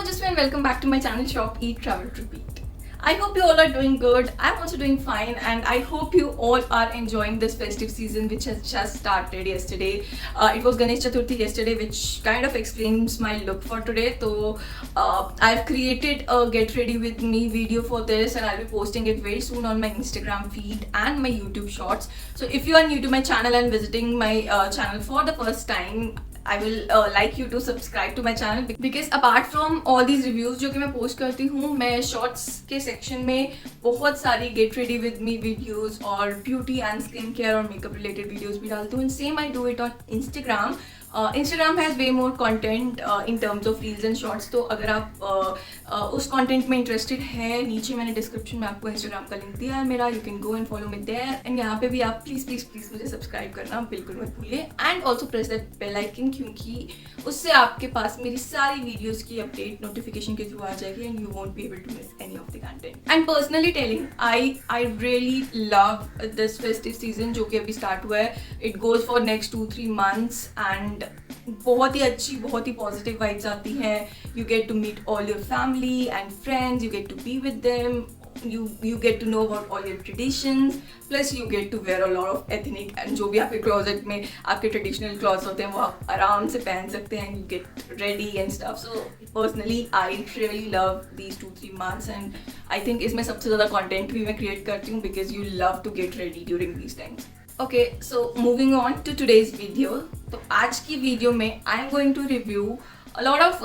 Manjusri and welcome back to my channel Shop, Eat, Travel, Repeat. I hope you all are doing good. I'm also doing fine and I hope you all are enjoying this festive season which has just started yesterday. It was Ganesh Chaturthi yesterday, which kind of explains my look for today. So I've created a get ready with me video for this and I'll be posting it very soon on my Instagram feed and my YouTube shorts. So if you are new to my channel and visiting my channel for the first time, I will like you to subscribe to my channel because apart from all these reviews जो कि मैं post करती हूँ, मैं shorts के section में बहुत सारी get ready with me videos और beauty and skin care और makeup related videos भी डालती हूँ. And same I do it on Instagram. Instagram has way more content in terms of reels and shorts. तो अगर आप उस content में interested हैं, नीचे मैंने description में आपको Instagram का link दिया है मेरा. You can go and follow me there. And यहाँ पे भी आप please मुझे subscribe करना बिल्कुल मत भूलिए. And also press that bell icon क्योंकि उससे आपके पास मेरी सारी videos की update notification के through आ जाएगी and you won't be able to miss any of the content. And personally telling, I really love this festive season जो कि अभी start हुआ है. It goes for next 2-3 months and बहुत ही अच्छी बहुत ही पॉजिटिव वाइब्स आती हैं. You get to meet all your family and friends, you get to be with them, you get to know about all your traditions, plus you get to wear a lot of ethnic and जो भी आपके closet में आपके traditional clothes होते हैं वो आप आराम से पहन सकते हैं. You get ready and stuff. So personally I really love these 2-3 months and I think इसमें सबसे ज़्यादा content भी मैं create करती हूँ because you love to get ready during these times. Okay, so moving on to today's video. तो आज की वीडियो में I am going to review a lot of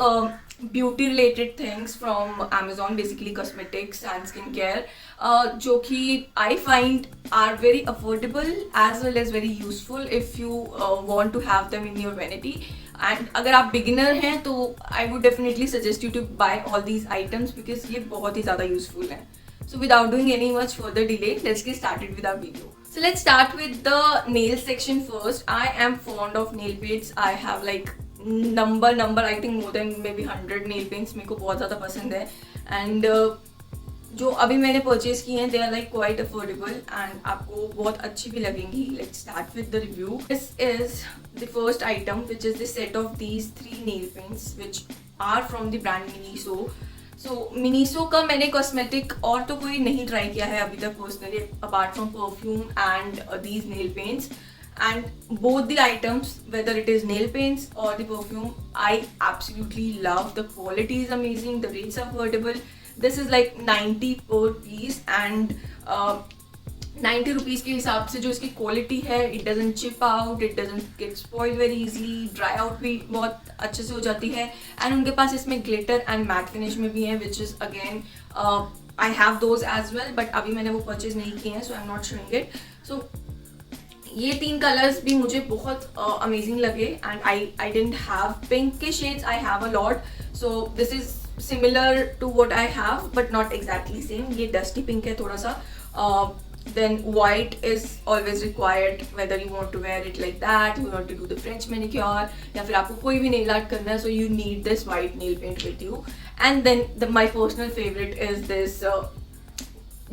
beauty related things from Amazon, basically cosmetics and skincare, जो कि I find are very affordable as well as very useful if you want to have them in your vanity. And अगर आप beginner हैं तो I would definitely suggest you to buy all these items because ये बहुत ही ज़्यादा useful हैं. So without doing any much further delay, let's get started with our video. So let's start with the nail section first. I am fond of nail paints. I have like number I think more than maybe 100 nail paints. मेरे को बहुत ज़्यादा पसंद है and जो अभी मैंने purchase किए हैं they are like quite affordable and आपको बहुत अच्छी भी लगेंगी. Let's start with the review. This is the first item which is the set of these 3 nail paints which are from the brand Miniso. So Miniso का मैंने cosmetic और तो कोई नहीं ट्राई किया है अभी तक personally apart from perfume and these nail paints. And both the items, whether it is nail paints or the perfume, I absolutely love. The quality is amazing, the rates are affordable. This is like 90 per piece and 90 rupees के हिसाब से जो इसकी quality है, it doesn't chip out, it doesn't get spoiled very easily, dry out भी बहुत अच्छे से हो जाती है. And उनके पास इसमें glitter and matte finish में भी है, which is again I have those as well, but अभी मैंने वो purchase नहीं किए हैं, so I'm not showing it. So ये 3 कलर्स भी मुझे बहुत अमेजिंग लगे and I didn't have pink के shades. I have a lot, so this is similar to what I have but not exactly same. ये डस्टी पिंक है थोड़ा सा. Then white is always required whether you want to wear it like that, you want to do the French manicure या फिर आपको कोई भी nail art करना है, so you need this white nail paint with you. And then my personal favorite is this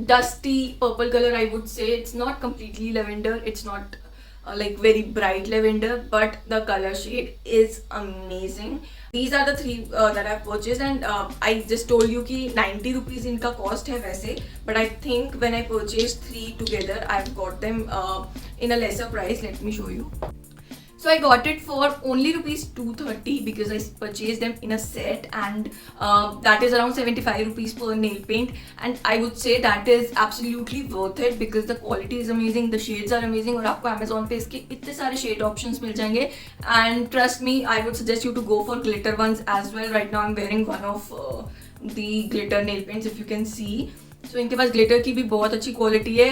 dusty purple color. I would say it's not completely lavender, it's not like very bright lavender, but the color shade is amazing. These are the 3 that I've purchased and I just told you कि 90 rupees इनका cost है वैसे, but I think when I purchased 3 together I've got them in a lesser price. Let me show you. So I got it for only rupees 230 because I purchased them in a set and that is around 75 rupees per nail paint and I would say that is absolutely worth it because the quality is amazing, the shades are amazing और आपको Amazon पे इसके इतने सारे shade options मिल जाएंगे. And trust me, I would suggest you to go for glitter ones as well. Right now I'm wearing one of the glitter nail paints if you can see. So इनके पास glitter की भी बहुत अच्छी quality है.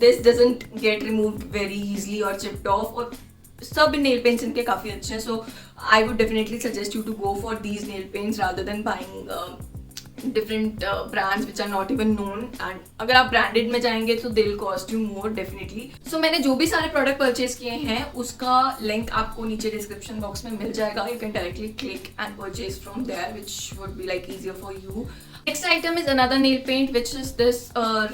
This doesn't get removed very easily or chipped off और सब nail paints इनके काफ़ी अच्छे हैं. So I would definitely suggest you to go for these nail paints rather than buying different brands which are not even known. And अगर आप branded में जाएंगे तो they'll cost you more definitely. So मैंने जो भी सारे product purchase किए हैं उसका link आपको नीचे description box में मिल जाएगा. You can directly click and purchase from there, which would be like easier for you. Next item is another nail paint which is this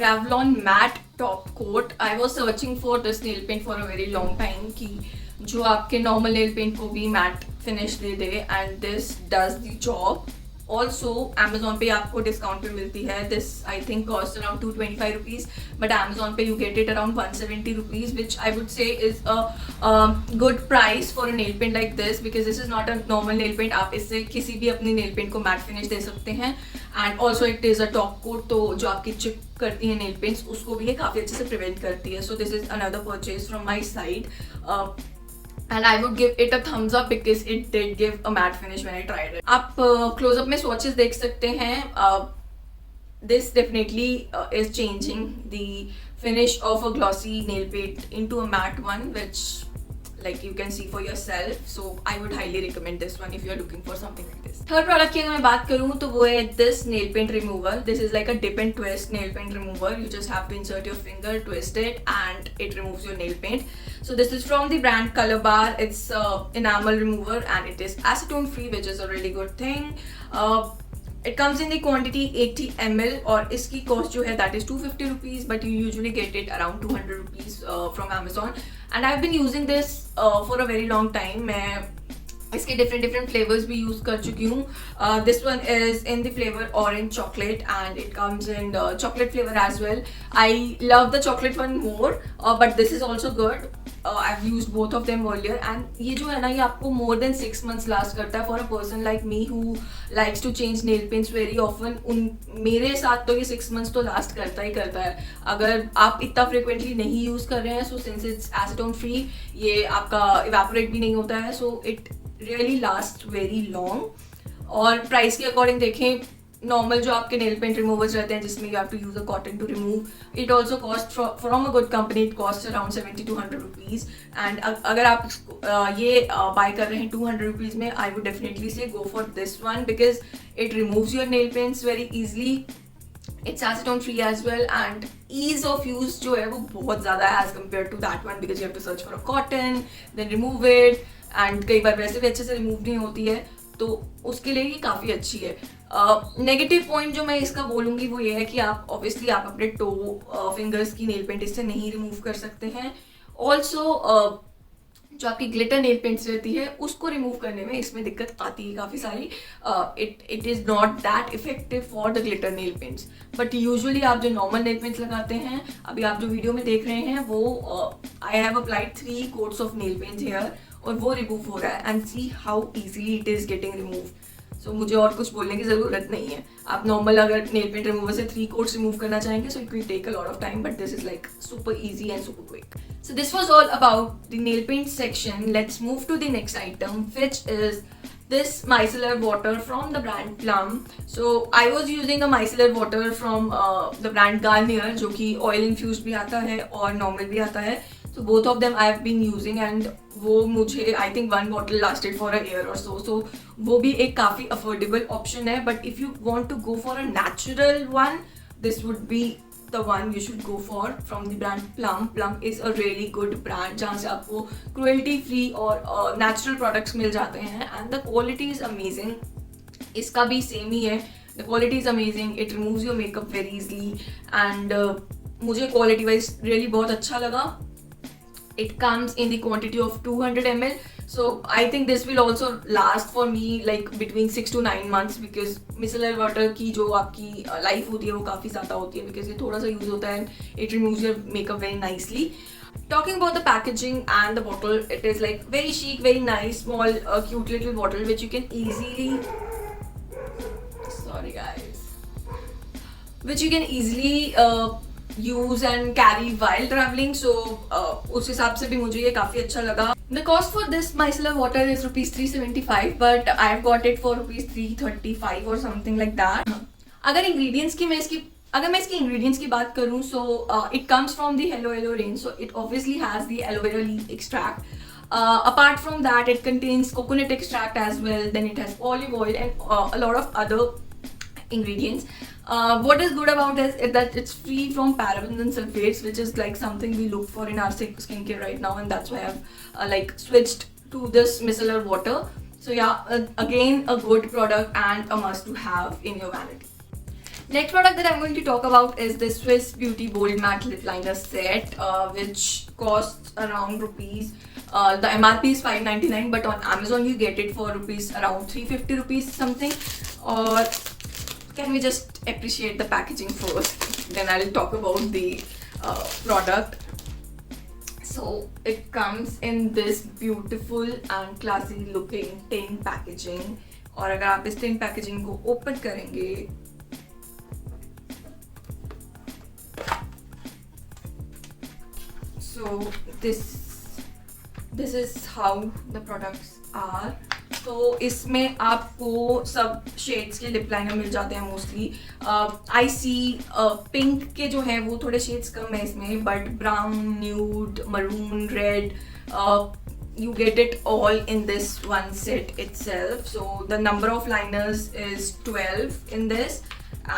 Revlon matte top coat. I was searching for this nail paint for a very long time कि जो आपके normal nail paint को भी matte finish दे दे and this does the job. Also Amazon पे आपको discount पे मिलती है. This I think cost around 225 rupees, but Amazon पे you get it around 170 rupees, which I would say is a good price for a nail paint like this, because this is not a normal nail paint. आप इससे किसी भी अपनी nail paint को matte finish दे सकते हैं. And also it is a top coat, तो जो आपकी चिप करती है नेल पेंट्स उसको भी ये काफ़ी अच्छे से प्रिवेंट करती है. सो this is another purchase from my side. And I would give it a thumbs up because it did give a matte finish when I tried it. आप close-up में swatches देख सकते हैं. This definitely is changing the finish of a glossy nail paint into a matte one, which like you can see for yourself. So I would highly recommend this one if you are looking for something like this. Third product की अगर मैं बात करूँ तो वो है this nail paint remover. This is like a dip and twist nail paint remover. You just have to insert your finger, twist it, and it removes your nail paint. So this is from the brand Color Bar. It's enamel remover and it is acetone free, which is a really good thing. It comes in the quantity 80 ml और इसकी cost जो है that is 250 rupees, but you usually get it around 200 rupees from Amazon. And I've been using this for a very long time. मैं इसके different flavors भी use कर चुकी हूँ. This one is in the flavor orange chocolate and it comes in chocolate flavor as well. I love the chocolate one more, but this is also good. I've used both of them earlier and ये जो है ना, ये आपको more than 6 months last करता है for a person like me who likes to change nail paints very often. मेरे साथ तो ये 6 months तो last करता ही करता है. अगर आप इतना frequently नहीं use कर रहे हैं, so since it's acetone free, ये आपका evaporate भी नहीं होता है, so it really lasts very long. और price के according देखें, नॉर्मल जो आपके नेल पेंट रिमूवर्स रहते हैं जिसमें you have to use a cotton to remove, it also cost from a good company, it cost around 70 to 100 rupees. And अगर आप ये बाय कर रहे हैं 200 रुपीज़ में, आई would definitely say go for this one because it removes your nail paints very easily. It's acetone free as well and ease of use जो है वो बहुत ज़्यादा है as compare to that one, because you have to search for a cotton then remove it, and कई बार वैसे भी अच्छे से रिमूव नहीं होती है, तो उसके लिए ये काफ़ी अच्छी है. नेगेटिव पॉइंट जो मैं इसका बोलूँगी वो ये है कि आप ऑब्वियसली आप अपने टो फिंगर्स की नेल पेंट इससे नहीं रिमूव कर सकते हैं. ऑल्सो जो आपकी ग्लिटर नेल पेंट्स रहती है उसको रिमूव करने में इसमें दिक्कत आती है काफ़ी सारी. It is not that effective for the glitter nail paints, but usually आप जो नॉर्मल नेल पेंट्स लगाते हैं, अभी आप जो वीडियो में देख रहे हैं वो I have applied 3 coats of nail paints here और वो रिमूव हो रहा है. And see how easily it is getting remove. So मुझे और कुछ बोलने की ज़रूरत नहीं है. आप नॉर्मल अगर नेल पेंट रिमूवर से 3 coats रिमूव करना चाहेंगे, so it will take a lot of time, but this is like super easy and super quick. So this was all about the nail paint section. Let's move to the next item, which is this micellar water from the brand Plum. So I was using a micellar water from the brand Garnier, जो कि oil infused भी आता है और normal भी आता है. So both of them I have been using and वो मुझे I think 1 bottle lasted for a year or so. So वो भी एक काफ़ी affordable option है. But if you want to go for a natural one, this would be the one you should go for from the brand Plum. Plum is a really good brand जहाँ से आपको cruelty free और natural products मिल जाते हैं and the quality is amazing. इसका भी same ही है. The quality is amazing. It removes your makeup very easily and मुझे quality wise really बहुत अच्छा लगा. It comes in the quantity of 200 ml. So I think this will also last for me like between 6 to 9 months because micellar water की जो आपकी life होती है वो काफ़ी ज़्यादा होती है because ये थोड़ा सा use होता है. It removes your makeup very nicely. Talking about the packaging and the bottle, it is like very chic, very nice, small, cute little bottle which you can easily. Sorry guys. Which you can easily use and carry while traveling. So उस हिसाब से भी मुझे ये काफ़ी अच्छा लगा. The cost for this micellar water is rupees 375, but I've got it for rupees 335 or something like that. अगर ingredients की मैं इसकी ingredients की बात करूँ, so it comes from the Hello Hello range, so it obviously has the aloe vera leaf extract. Apart from that, it contains coconut extract as well. Then it has olive oil and a lot of other ingredients. What is good about this is that it's free from parabens and sulfates, which is like something we look for in our skincare right now, and that's why I've like switched to this micellar water. So yeah, again a good product and a must to have in your vanity. Next product that I'm going to talk about is the Swiss Beauty Bold Matte Lip Liner set, which costs around rupees. The MRP is 599, but on Amazon you get it for rupees around 350 rupees something. और can we just appreciate the packaging first, then I'll talk about the product. So it comes in this beautiful and classy looking tin packaging. और अगर आप इस tin packaging को open करेंगे, so this is how the products are. तो इसमें आपको सब शेड्स के लिप लाइनर मिल जाते हैं मोस्टली. आई सी पिंक के जो है वो थोड़े शेड्स कम है इसमें, but brown, nude, maroon, red, you get it all in this one set itself. So the number of liners is 12 in this,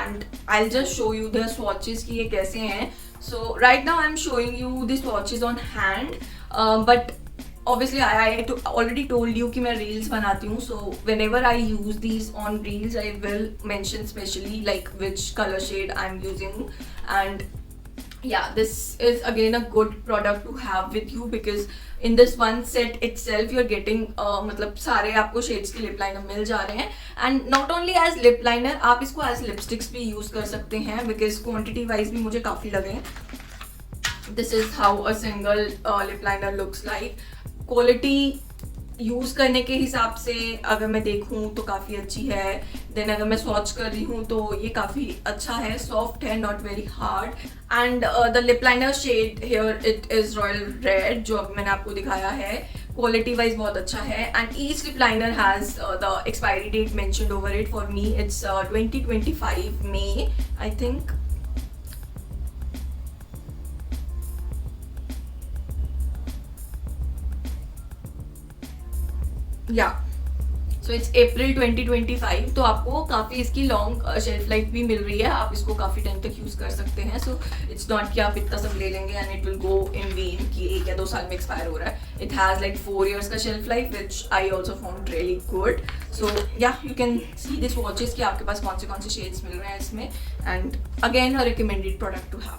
and I'll just show you the swatches कि ये कैसे हैं. So right now I'm showing you the swatches on hand, but obviously I already told you कि मैं reels बनाती हूँ, so whenever I use these on reels I will mention specially like which color shade I'm using. And yeah, this is again a good product to have with you because in this one set itself you're getting मतलब सारे आपको shades के lip liner मिल जा रहे हैं. And not only as lip liner, आप इसको as lipsticks भी use कर सकते हैं because quantity wise भी मुझे काफ़ी लगे. This is how a single lip liner looks like. Quality use करने के हिसाब से अगर मैं देखूँ तो काफ़ी अच्छी है. देन अगर मैं स्वॉच कर रही हूँ तो ये काफ़ी अच्छा है, सॉफ्ट है, not very hard. And the lip liner shade here it is royal red जो अभी मैंने आपको दिखाया है. क्वालिटी वाइज बहुत अच्छा है. And each lip liner has the expiry date mentioned over it. For me it's 2025 May I think. Yeah so it's अप्रैल 2025. तो आपको काफ़ी इसकी लॉन्ग शेल्फ लाइफ भी मिल रही है. आप इसको काफ़ी टाइम तक यूज़ कर सकते हैं. सो इट्स नॉट कि आप इतना सब ले लेंगे and it will go in when कि 1 या 2 साल में एक्सपायर हो रहा है. इट हैज़ लाइक 4 years का shelf life which I also found really good. So yeah you can see this swatches कि आपके पास कौन से शेड्स मिल रहे हैं इसमें. And again a recommended product to have.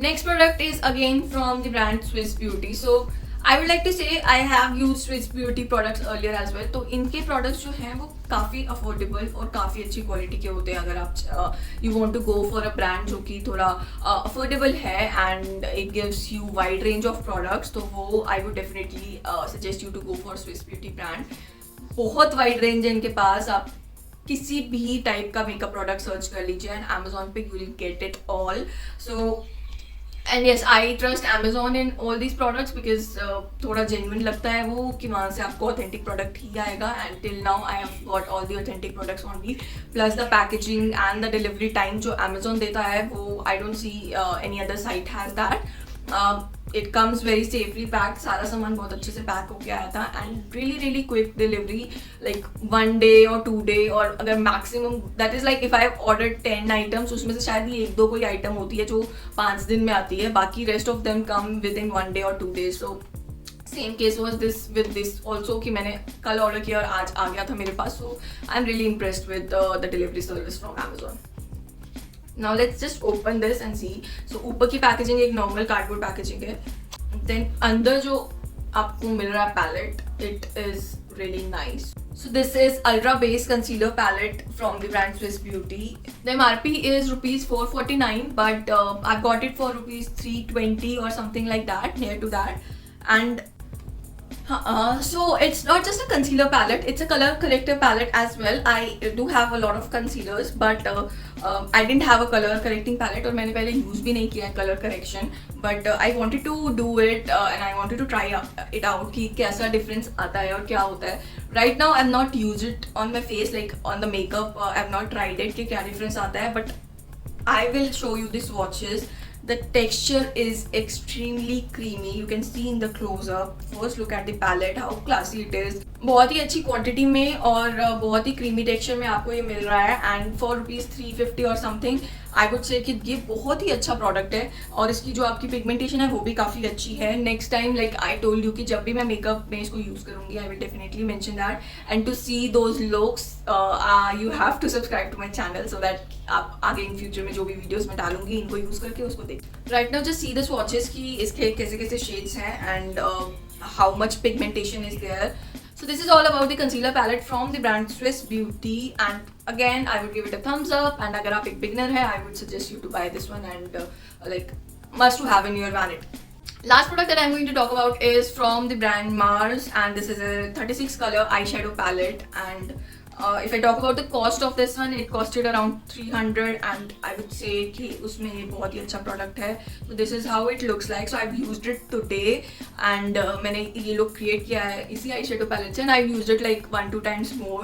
Next product is again from the brand Swiss Beauty. So I would like to say I have used Swiss Beauty products earlier as well. तो इनके products जो हैं वो काफ़ी affordable और काफ़ी अच्छी quality के होते हैं. अगर आप you want to go for a brand जो कि थोड़ा affordable है and it gives you wide range of products, तो वो I would definitely suggest you to go for Swiss Beauty brand. बहुत wide range है इनके पास. आप किसी भी टाइप का मेकअप प्रोडक्ट सर्च कर लीजिए एंड Amazon पे you will get it all. So and yes I trust Amazon in all these products because थोड़ा जेन्युइन लगता है वो कि वहाँ से आपको ऑथेंटिक प्रोडक्ट ही आएगा. And till now I have got all the authentic products only. Plus the packaging and the delivery time जो अमेजोन देता है वो I don't see any other site has that. It comes very safely packed. सारा सामान बहुत अच्छे से pack होके आया था and really quick delivery, like 1 day और 2 day. और अगर maximum that is like if I have ordered 10 items उसमें से शायद ही 1-2 कोई आइटम होती है जो 5 दिन में आती है. बाकी rest of them come with in 1 day और 2 days. So same case was this with this also कि मैंने कल ऑर्डर किया और आज आ गया था मेरे पास. So I am really impressed with the delivery service from Amazon. Now let's just open this and see. So ऊपर की पैकेजिंग एक नॉर्मल कार्डबोर्ड पैकेजिंग है. देन अंदर जो आपको मिल रहा है palette, it is really nice. So this is Ultra Base Concealer Palette from the brand Swiss Beauty. The MRP is rupees 449, but I got it for rupees 320 or something like that, near to that. And so it's not just a concealer palette, it's a color corrector palette as well. I do have a lot of concealers, but I didn't have a color correcting palette और मैंने पहले use भी नहीं किया है color correction. But I wanted to do it and I wanted to try it out कि कैसा difference आता है और क्या होता है. Right now I've not used it on my face, like on the makeup. I've not tried it कि क्या difference आता है, but I will show you the swatches. The texture is extremely creamy. You can see in the close-up. First look at the palette, how classy it is. बहुत ही अच्छी quantity में और बहुत ही creamy texture में आपको ये मिल रहा है. एंड फॉर रुपीज़ 350 और समथिंग आई वुड से कि ये बहुत ही अच्छा प्रोडक्ट है और इसकी जो आपकी पिगमेंटेशन है वो भी काफ़ी अच्छी है. Next time like I told you कि जब भी मैं मेकअप में इसको यूज़ करूँगी I will definitely mention that. And to see those looks you have to subscribe to my channel so that आप आगे इन फ्यूचर में जो भी वीडियोज़ मैं डालूंगी इनको यूज़ करके उसको देख. Right now just see the swatches की इसके कैसे कैसे शेड्स हैं and how much pigmentation is there. So this is all about the concealer palette from the brand Swiss Beauty, and again I would give it a thumbs up. And अगर आप एक beginner है I would suggest you to buy this one and like must to have in your vanity. Last product that I'm going to talk about is from the brand Mars, and this is a 36 color eyeshadow palette. And if I talk about the cost of this one, it costed around 300 and I would say कि उसमें ये बहुत ही अच्छा product है. So this is how it looks like. So I've used it today and मैंने ये look create किया है इसी eyeshadow palette से, and I've used it like 1-2 times more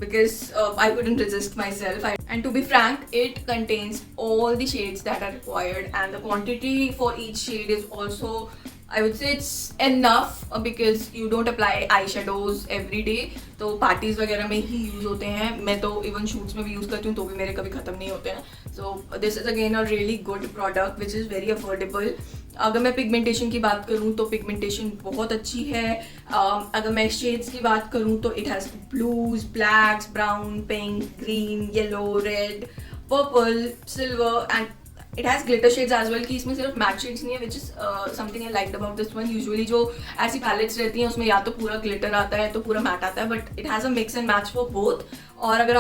because I couldn't resist myself. And to be frank, it contains all the shades that are required and the quantity for each shade is also, I would say it's enough because you don't apply eyeshadows every day. तो parties वगैरह में ही use होते हैं. मैं तो even shoots में भी use करती हूँ तो भी मेरे कभी ख़त्म नहीं होते हैं. So this is again a really good product which is very affordable. अगर मैं पिगमेंटेशन की बात करूँ तो पिगमेंटेशन बहुत अच्छी है. अगर मैं शेड्स की बात करूँ तो it has blues, blacks, brown, pink, green, yellow, red, purple, silver and it has glitter shades as well. कि इसमें सिर्फ मैट शेड्स नहीं है which is something I liked about this one. Usually जो ऐसी पैलेट्स रहती हैं उसमें या तो पूरा ग्लिटर आता है तो पूरा मैट आता है, but it has a mix and match for both. और अगर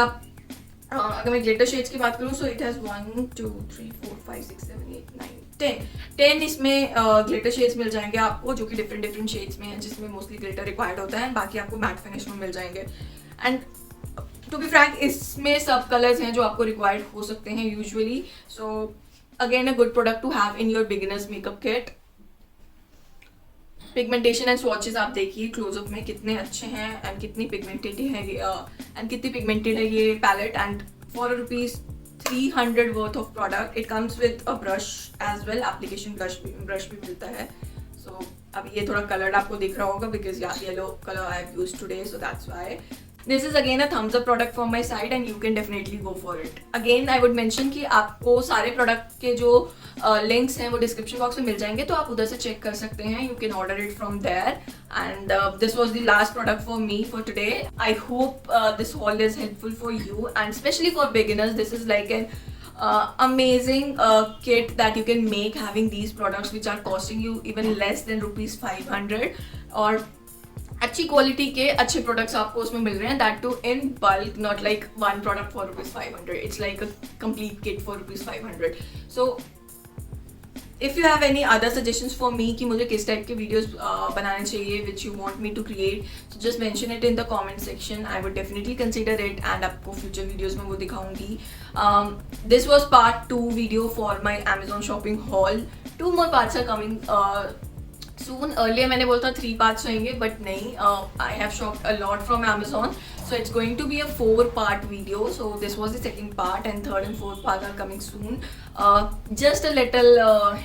मैं ग्लिटर शेड्स की बात करूँ सो इट हैज़ 1 2 3 4 5 6 7 8 9 10 इसमें ग्लिटर शेड्स मिल जाएंगे आपको जो कि डिफरेंट शेड्स में हैं जिसमें मोस्टली ग्लिटर रिक्वायर्ड होता है. बाकी आपको मैट फिनिश में मिल जाएंगे. एंड टू बी फ्रैंक इसमें सब कलर्स हैं जो आपको रिक्वायर्ड हो सकते हैं usually. So again a good product to have in your beginners makeup kit. Pigmentation and swatches आप देखिए क्लोजअप में कितने अच्छे हैं एंड कितनी पिगमेंटेड है ये palette. And for ₹300 worth of product it comes with a brush as well. Application brush भी मिलता है. सो अब ये थोड़ा कलर्ड आपको दिख रहा होगा because yellow colour I have used today, so that's why. This is again a thumbs up product from my side and you can definitely go for it. Again I would mention कि आपको सारे product के जो links हैं वो description box में मिल जाएंगे तो आप उधर से चेक कर सकते हैं. You can order it from there. And this was the last product for me for today. I hope this haul is helpful for you and especially for beginners. This is like an amazing kit that you can make having these products which are costing you even less than ₹500. और अच्छी quality के अच्छे products आपको उसमें मिल रहे हैं. That too in bulk, not like one product for ₹500. It's like a complete kit for ₹500. So if you have any other suggestions for me कि मुझे किस टाइप के वीडियोस बनाने चाहिए which you want me to create, so just mention it in the comment section. I would definitely consider it and आपको future videos में वो दिखाऊंगी. This was part 2 video for my Amazon shopping hall. 2 more parts are coming soon. Earlier मैंने बोला था 3 parts रहेंगे but नहीं. I have shopped a lot from Amazon, so it's going to be a 4-part video. So this was the second part and third and fourth part are coming soon. Just a little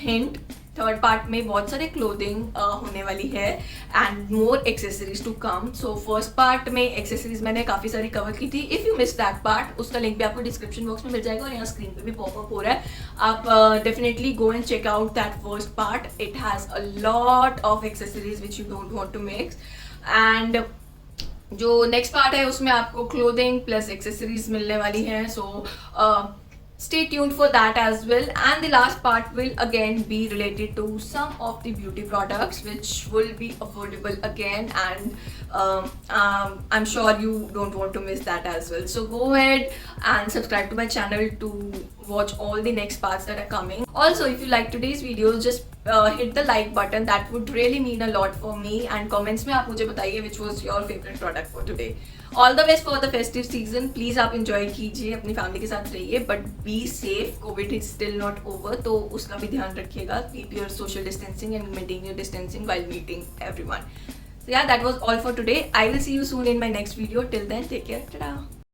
hint, third part में बहुत सारे clothing होने वाली है and more accessories to come. So first part में accessories मैंने काफ़ी सारी कवर की थी. If you miss that part उसका लिंक भी आपको डिस्क्रिप्शन बॉक्स में मिल जाएगा और यहाँ स्क्रीन पे भी पॉपअप हो रहा है. आप definitely go and check out that first part. It has a lot of accessories which you don't want to mix. And जो नेक्स्ट पार्ट है उसमें आपको क्लोथिंग प्लस एक्सेसरीज मिलने वाली है. सो stay tuned for that as well. And the last part will again be related to some of the beauty products which will be affordable again, and I'm sure you don't want to miss that as well. So go ahead and subscribe to my channel to watch all the next parts that are coming. Also, if you like today's videos, just hit the like button. That would really mean a lot for me. And comments में आप मुझे बताइए which was your favorite product for today. All the best for the festive season. Please आप enjoy कीजिए, अपनी family के साथ रहिए, but be safe. COVID is still not over, तो उसका भी ध्यान रखिएगा. Keep your social distancing and maintain your distancing while meeting everyone. So yeah, that was all for today. I will see you soon in my next video. Till then, take care. Ta-da!